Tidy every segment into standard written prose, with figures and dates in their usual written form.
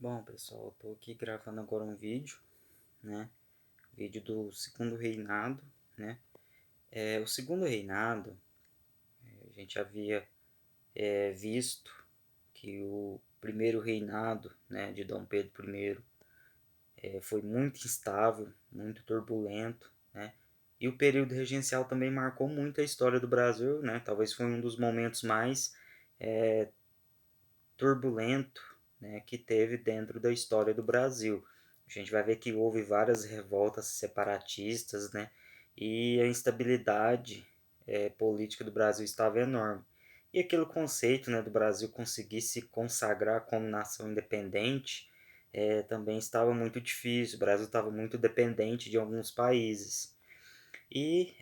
Bom, pessoal, eu tô aqui gravando agora um vídeo, né? Vídeo do segundo reinado, né? O segundo reinado, a gente havia visto que o primeiro reinado, né, de Dom Pedro I, foi muito instável, muito turbulento, né? E o período regencial também marcou muito a história do Brasil, né? Talvez foi um dos momentos mais turbulento, né, que teve dentro da história do Brasil. A gente vai ver que houve várias revoltas separatistas, né, e a instabilidade política do Brasil estava enorme. E aquele conceito, né, do Brasil conseguir se consagrar como nação independente também estava muito difícil. O Brasil estava muito dependente de alguns países. E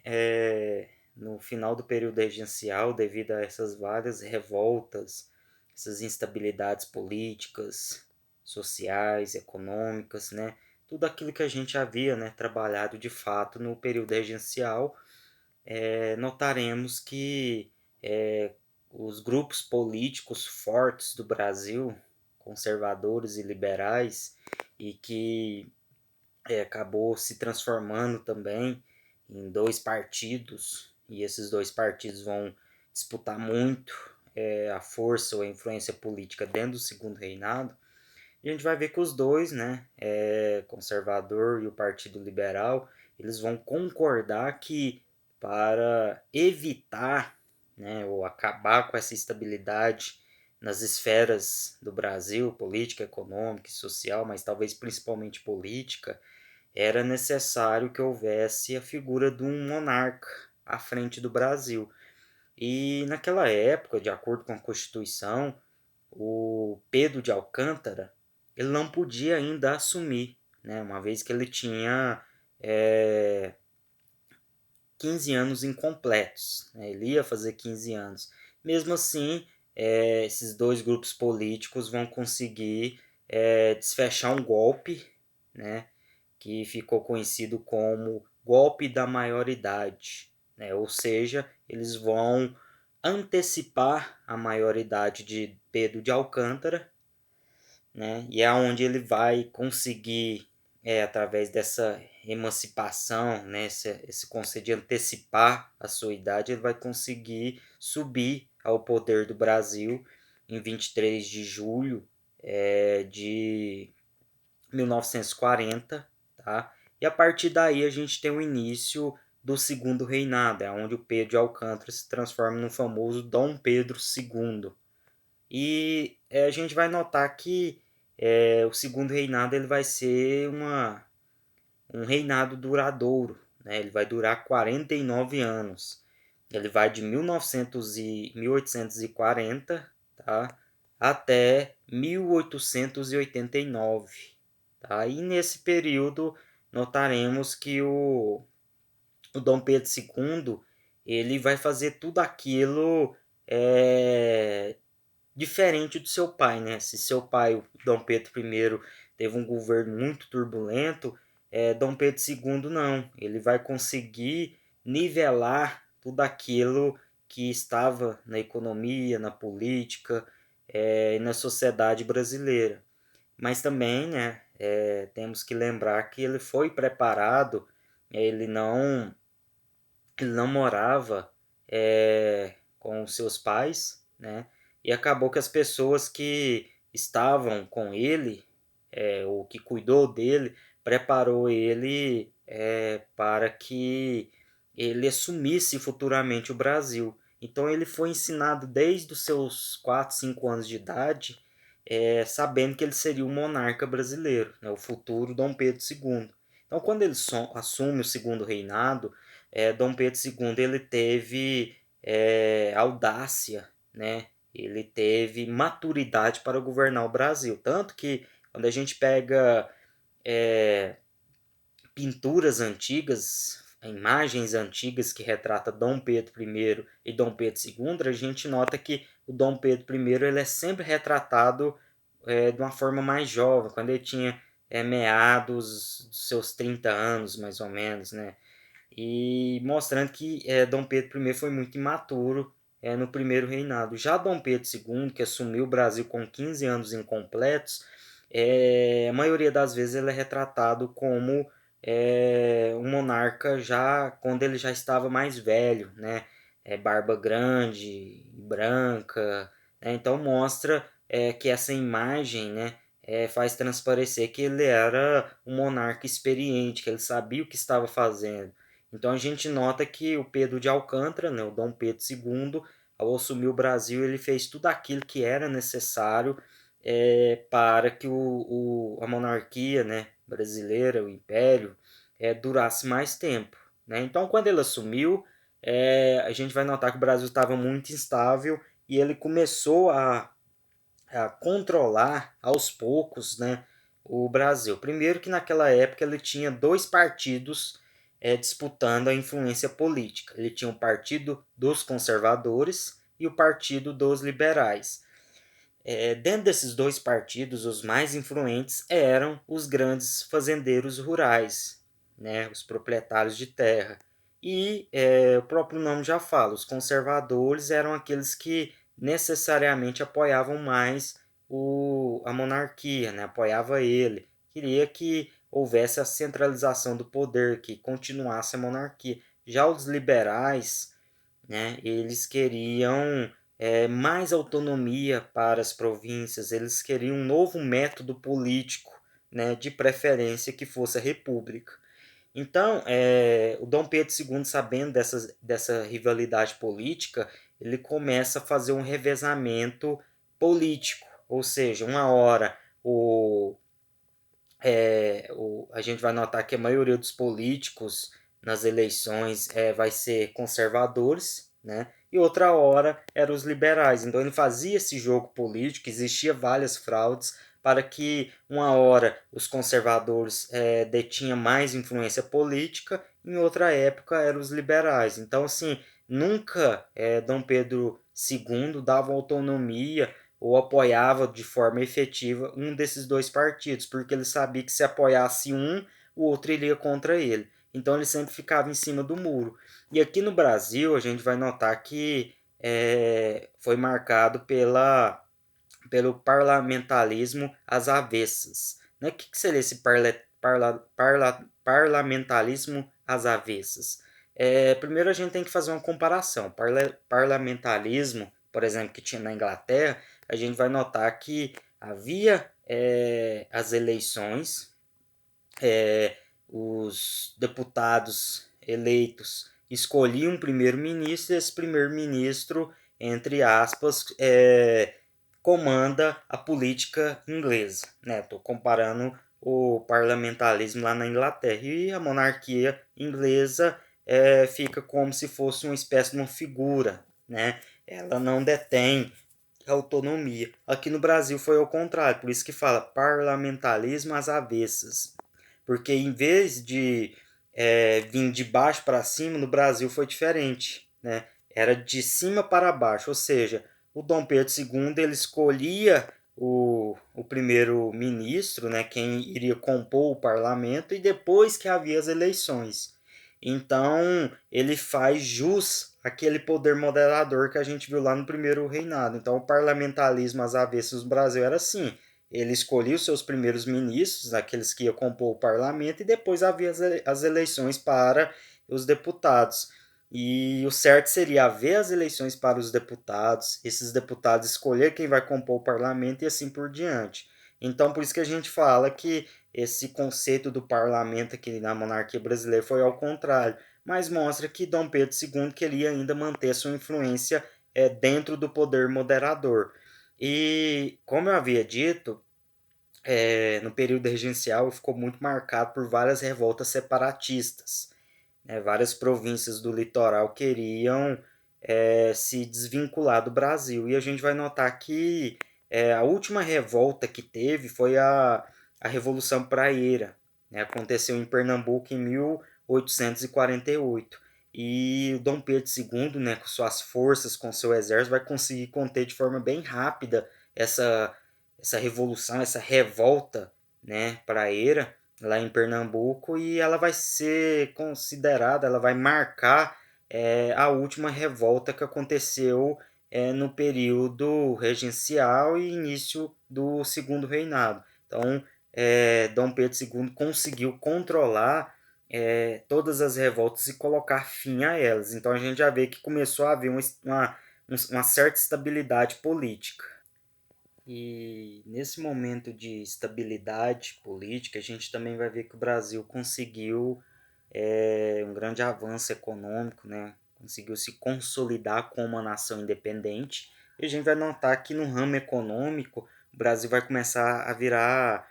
no final do período regencial, devido a essas várias revoltas, essas instabilidades políticas, sociais, econômicas, né? Tudo aquilo que a gente havia, né, trabalhado de fato no período regencial, notaremos que os grupos políticos fortes do Brasil, conservadores e liberais, e que acabou se transformando também em dois partidos, e esses dois partidos vão disputar muito a força ou a influência política dentro do segundo reinado. E a gente vai ver que os dois, né, conservador e o Partido Liberal, eles vão concordar que para evitar, né, ou acabar com essa estabilidade nas esferas do Brasil, política, econômica e social, mas talvez principalmente política, era necessário que houvesse a figura de um monarca à frente do Brasil. E naquela época, de acordo com a Constituição, o Pedro de Alcântara ele não podia ainda assumir, né, uma vez que ele tinha 15 anos incompletos, né, ele ia fazer 15 anos. Mesmo assim, esses dois grupos políticos vão conseguir desfechar um golpe, né, que ficou conhecido como golpe da maioridade, né? Ou seja, eles vão antecipar a maioridade de Pedro de Alcântara, né? E é onde ele vai conseguir, através dessa emancipação, né? Esse conceito de antecipar a sua idade, ele vai conseguir subir ao poder do Brasil em 23 de julho de 1940, tá? E a partir daí a gente tem o início do segundo reinado, é onde o Pedro de Alcântara se transforma no famoso Dom Pedro II. E a gente vai notar que o segundo reinado ele vai ser um reinado duradouro, né? Ele vai durar 49 anos. Ele vai de 1840, tá? Até 1889. Tá? E nesse período notaremos que o Dom Pedro II ele vai fazer tudo aquilo diferente do seu pai, né? Se seu pai, o Dom Pedro I, teve um governo muito turbulento, Dom Pedro II não. Ele vai conseguir nivelar tudo aquilo que estava na economia, na política e na sociedade brasileira. Mas também, né, temos que lembrar que ele foi preparado, ele não, ele não morava com seus pais, né, e acabou que as pessoas que estavam com ele, ou que cuidou dele, preparou ele para que ele assumisse futuramente o Brasil. Então ele foi ensinado desde os seus 4, 5 anos de idade sabendo que ele seria o monarca brasileiro, né, o futuro Dom Pedro II. Então, quando ele assume o segundo reinado, Dom Pedro II ele teve audácia, né? Ele teve maturidade para governar o Brasil. Tanto que, quando a gente pega pinturas antigas, imagens antigas que retratam Dom Pedro I e Dom Pedro II, a gente nota que o Dom Pedro I ele é sempre retratado de uma forma mais jovem, quando ele tinha meados dos seus 30 anos, mais ou menos, né? E mostrando que Dom Pedro I foi muito imaturo no primeiro reinado. Já Dom Pedro II, que assumiu o Brasil com 15 anos incompletos, a maioria das vezes ele é retratado como um monarca já quando ele já estava mais velho, né? Barba grande, branca, né? Então mostra que essa imagem, né, faz transparecer que ele era um monarca experiente, que ele sabia o que estava fazendo. Então a gente nota que o Pedro de Alcântara, né, o Dom Pedro II, ao assumir o Brasil, ele fez tudo aquilo que era necessário para que a monarquia, né, brasileira, o império, durasse mais tempo. Né? Então, quando ele assumiu, a gente vai notar que o Brasil estava muito instável e ele começou a controlar aos poucos, né, o Brasil. Primeiro que naquela época ele tinha dois partidos disputando a influência política. Ele tinha o Partido dos Conservadores e o Partido dos Liberais. Dentro desses dois partidos, os mais influentes eram os grandes fazendeiros rurais, né, os proprietários de terra. E o próprio nome já fala, os conservadores eram aqueles que necessariamente apoiavam mais a monarquia, né, apoiava ele. Queria que houvesse a centralização do poder, que continuasse a monarquia. Já os liberais, né? Eles queriam mais autonomia para as províncias, eles queriam um novo método político, né? De preferência que fosse a república. Então, o Dom Pedro II, sabendo dessa rivalidade política, ele começa a fazer um revezamento político, ou seja, uma hora a gente vai notar que a maioria dos políticos nas eleições vai ser conservadores, né? E outra hora eram os liberais. Então ele fazia esse jogo político, existia várias fraudes para que uma hora os conservadores detinham mais influência política, em outra época eram os liberais. Então assim, nunca Dom Pedro II dava autonomia ou apoiava de forma efetiva um desses dois partidos, porque ele sabia que se apoiasse um, o outro iria contra ele. Então ele sempre ficava em cima do muro. E aqui no Brasil a gente vai notar que foi marcado pelo parlamentarismo às avessas. Né? O que seria esse parlamentarismo às avessas? Primeiro a gente tem que fazer uma comparação. Parlamentarismo, por exemplo, que tinha na Inglaterra, a gente vai notar que havia as eleições, os deputados eleitos escolhiam um primeiro-ministro e esse primeiro-ministro, entre aspas, comanda a política inglesa. Estou comparando o parlamentarismo lá na Inglaterra e a monarquia inglesa fica como se fosse uma espécie de uma figura, né? Ela não detém autonomia. Aqui no Brasil foi ao contrário, por isso que fala parlamentarismo às avessas. Porque em vez de vir de baixo para cima, no Brasil foi diferente, né? Era de cima para baixo, ou seja, o Dom Pedro II ele escolhia o primeiro-ministro, né, quem iria compor o parlamento, e depois que havia as eleições. Então, ele faz jus àquele poder moderador que a gente viu lá no primeiro reinado. Então, o parlamentarismo às avessas no Brasil era assim: ele escolhia os seus primeiros ministros, aqueles que iam compor o parlamento, e depois havia as eleições para os deputados. E o certo seria haver as eleições para os deputados, esses deputados escolher quem vai compor o parlamento e assim por diante. Então, por isso que a gente fala que esse conceito do parlamento aqui na monarquia brasileira foi ao contrário, mas mostra que Dom Pedro II queria ainda manter sua influência dentro do poder moderador. E, como eu havia dito, no período regencial ficou muito marcado por várias revoltas separatistas. Né? Várias províncias do litoral queriam se desvincular do Brasil. E a gente vai notar que a última revolta que teve foi a Revolução Praieira. Né? Aconteceu em Pernambuco em 1848. E o Dom Pedro II, né, com suas forças, com seu exército, vai conseguir conter de forma bem rápida essa revolução, essa revolta, né, praeira lá em Pernambuco, e ela vai ser considerada, ela vai marcar a última revolta que aconteceu no período regencial e início do segundo reinado. Então, Dom Pedro II conseguiu controlar todas as revoltas e colocar fim a elas. Então a gente já vê que começou a haver uma certa estabilidade política. E nesse momento de estabilidade política, a gente também vai ver que o Brasil conseguiu um grande avanço econômico, né? Conseguiu se consolidar como uma nação independente. E a gente vai notar que no ramo econômico, o Brasil vai começar a virar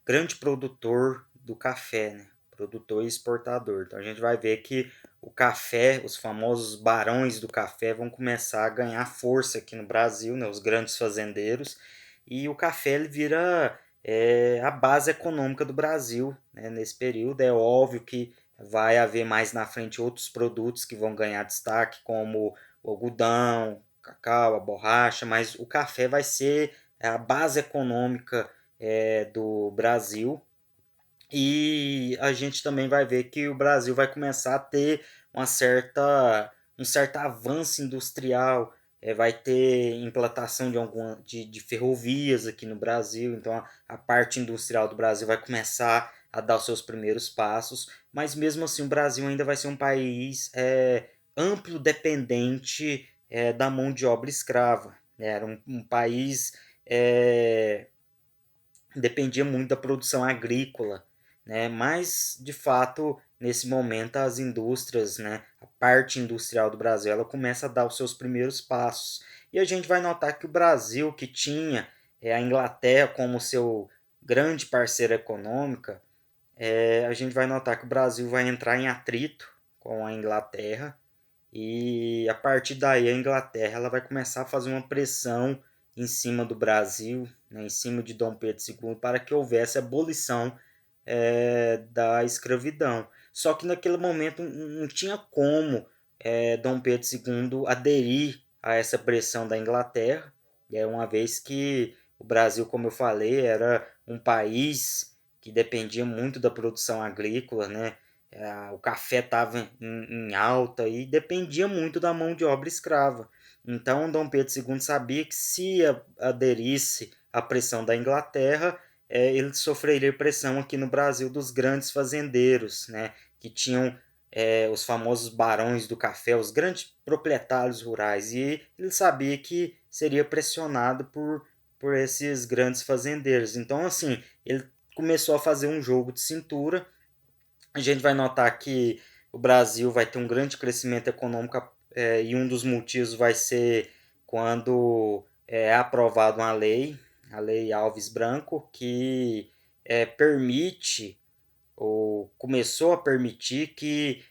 grande produtor do café, né? Produtor e exportador. Então a gente vai ver que o café, os famosos barões do café, vão começar a ganhar força aqui no Brasil, né? Os grandes fazendeiros. E o café ele vira a base econômica do Brasil, né? Nesse período. É óbvio que vai haver mais na frente outros produtos que vão ganhar destaque, como o algodão, o cacau, a borracha, mas o café vai ser a base econômica do Brasil. E a gente também vai ver que o Brasil vai começar a ter um certo avanço industrial, vai ter implantação de ferrovias aqui no Brasil, então a parte industrial do Brasil vai começar a dar os seus primeiros passos, mas mesmo assim o Brasil ainda vai ser um país amplo dependente da mão de obra escrava. Era um país dependia muito da produção agrícola, né? Mas de fato nesse momento as indústrias, né, a parte industrial do Brasil, ela começa a dar os seus primeiros passos. E a gente vai notar que o Brasil, que tinha a Inglaterra como seu grande parceiro econômica, a gente vai notar que o Brasil vai entrar em atrito com a Inglaterra e a partir daí a Inglaterra ela vai começar a fazer uma pressão em cima do Brasil, né, em cima de Dom Pedro II, para que houvesse abolição da escravidão. Só que naquele momento não tinha como Dom Pedro II aderir a essa pressão da Inglaterra, uma vez que o Brasil, como eu falei, era um país que dependia muito da produção agrícola, né? O café estava em alta e dependia muito da mão de obra escrava. Então, Dom Pedro II sabia que se aderisse à pressão da Inglaterra, ele sofreria pressão aqui no Brasil dos grandes fazendeiros, né, que tinham os famosos barões do café, os grandes proprietários rurais, e ele sabia que seria pressionado por esses grandes fazendeiros. Então, assim, ele começou a fazer um jogo de cintura. A gente vai notar que o Brasil vai ter um grande crescimento econômico e um dos motivos vai ser quando é aprovada uma lei, a Lei Alves Branco, que permite ou começou a permitir que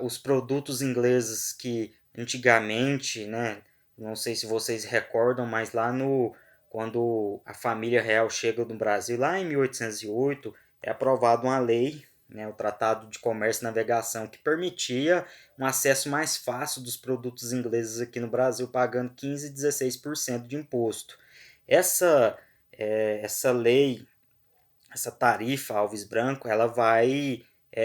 os produtos ingleses que antigamente, né, não sei se vocês recordam, mas lá no quando a família real chega no Brasil, lá em 1808, é aprovada uma lei, né, o Tratado de Comércio e Navegação, que permitia um acesso mais fácil dos produtos ingleses aqui no Brasil, pagando 15 e 16% de imposto. Essa, essa lei, essa tarifa Alves Branco, ela vai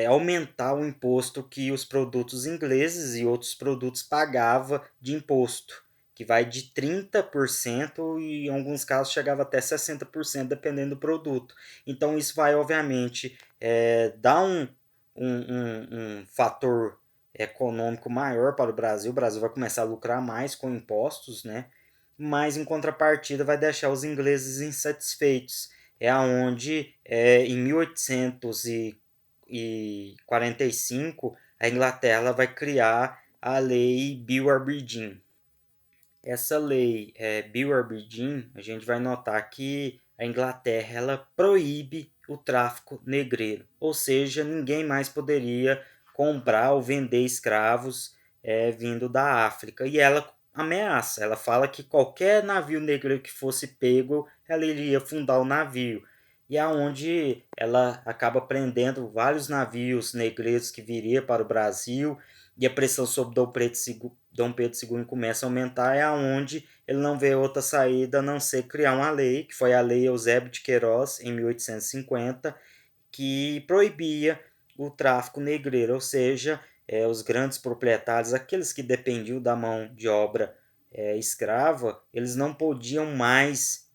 aumentar o imposto que os produtos ingleses e outros produtos pagavam de imposto, que vai de 30% e em alguns casos chegava até 60%, dependendo do produto. Então isso vai, obviamente, dar um fator econômico maior para o Brasil vai começar a lucrar mais com impostos, né? Mas em contrapartida vai deixar os ingleses insatisfeitos. É aonde em 1845 a Inglaterra vai criar a lei Bill Aberdeen. Essa lei Bill Aberdeen, a gente vai notar que a Inglaterra ela proíbe o tráfico negreiro, ou seja, ninguém mais poderia comprar ou vender escravos vindo da África. E ela ameaça, ela fala que qualquer navio negreiro que fosse pego, ela iria fundar o navio. E aonde ela acaba prendendo vários navios negreiros que viria para o Brasil, e a pressão sobre Dom Pedro II começa a aumentar, é aonde ele não vê outra saída a não ser criar uma lei, que foi a Lei Eusébio de Queiroz, em 1850, que proibia o tráfico negreiro, ou seja, os grandes proprietários, aqueles que dependiam da mão de obra escrava, eles não podiam mais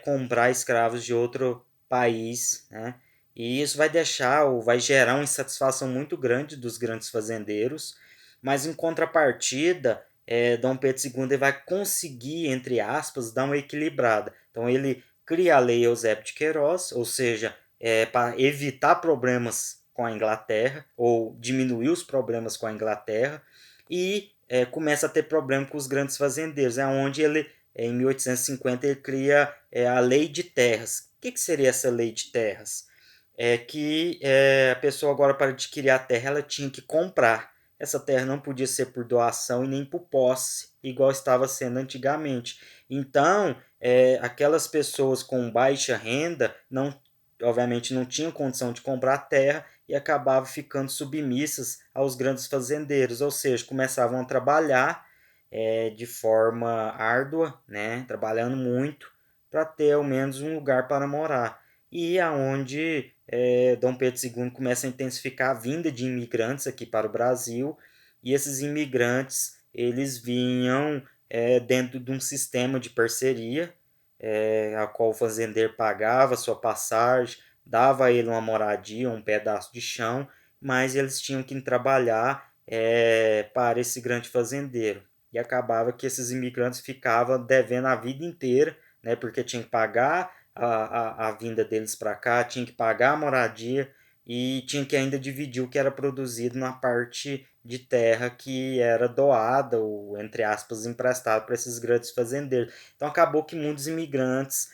comprar escravos de outro país, né? E isso vai deixar ou vai gerar uma insatisfação muito grande dos grandes fazendeiros, mas em contrapartida, Dom Pedro II vai conseguir, entre aspas, dar uma equilibrada. Então ele cria a Lei Eusébio de Queiroz, ou seja, para evitar problemas com a Inglaterra ou diminuir os problemas com a Inglaterra e começa a ter problema com os grandes fazendeiros, é onde ele em 1850 ele cria a Lei de Terras. O que seria essa Lei de Terras? É que a pessoa agora para adquirir a terra ela tinha que comprar. Essa terra não podia ser por doação e nem por posse, igual estava sendo antigamente. Então, aquelas pessoas com baixa renda não, obviamente não tinham condição de comprar terra e acabavam ficando submissas aos grandes fazendeiros, ou seja, começavam a trabalhar de forma árdua, né, trabalhando muito para ter ao menos um lugar para morar. E aonde Dom Pedro II começa a intensificar a vinda de imigrantes aqui para o Brasil, e esses imigrantes eles vinham dentro de um sistema de parceria, a qual o fazendeiro pagava sua passagem, dava a ele uma moradia, um pedaço de chão, mas eles tinham que trabalhar para esse grande fazendeiro. E acabava que esses imigrantes ficavam devendo a vida inteira, né, porque tinha que pagar a vinda deles para cá, tinha que pagar a moradia e tinha que ainda dividir o que era produzido na parte de terra que era doada ou, entre aspas, emprestada para esses grandes fazendeiros. Então acabou que muitos imigrantes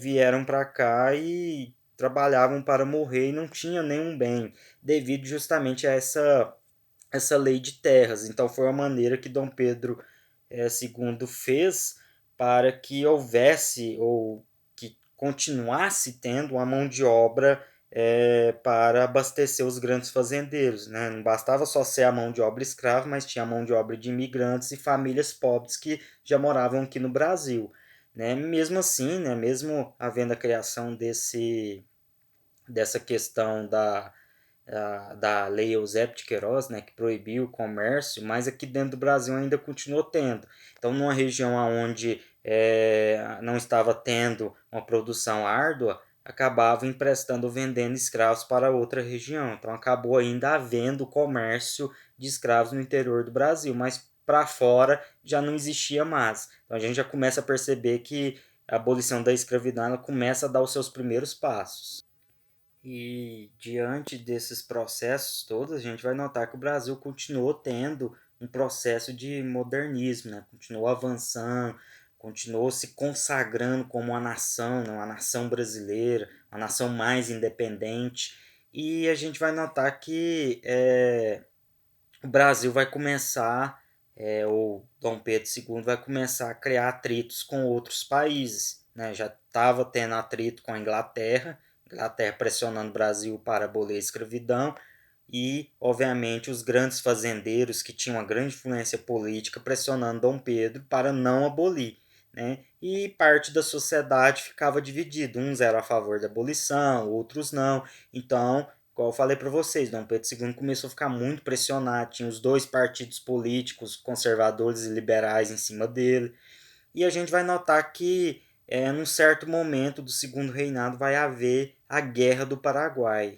vieram para cá e trabalhavam para morrer e não tinham nenhum bem, devido justamente a essa lei de terras. Então foi a maneira que Dom Pedro II fez para que houvesse ou que continuasse tendo uma mão de obra para abastecer os grandes fazendeiros, né? Não bastava só ser a mão de obra escrava, mas tinha a mão de obra de imigrantes e famílias pobres que já moravam aqui no Brasil, né? Mesmo assim, né? Mesmo havendo a criação dessa questão da Lei Eusébio de Queiroz, né, que proibiu o comércio, mas aqui dentro do Brasil ainda continuou tendo. Então, numa região onde não estava tendo uma produção árdua, acabava emprestando ou vendendo escravos para outra região. Então, acabou ainda havendo comércio de escravos no interior do Brasil, mas para fora já não existia mais. Então, a gente já começa a perceber que a abolição da escravidão ela começa a dar os seus primeiros passos. E diante desses processos todos, a gente vai notar que o Brasil continuou tendo um processo de modernismo, né? Continuou avançando, continuou se consagrando como uma nação, né? Uma nação brasileira, uma nação mais independente. E a gente vai notar que o Brasil vai começar, ou Dom Pedro II vai começar a criar atritos com outros países, né? Já estava tendo atrito com a Inglaterra pressionando o Brasil para abolir a escravidão e, obviamente, os grandes fazendeiros que tinham uma grande influência política pressionando Dom Pedro para não abolir, né? E parte da sociedade ficava dividida, uns eram a favor da abolição, outros não. Então, como eu falei para vocês, Dom Pedro II começou a ficar muito pressionado, tinha os dois partidos políticos, conservadores e liberais, em cima dele. E a gente vai notar que, num certo momento do segundo reinado, vai haver a Guerra do Paraguai.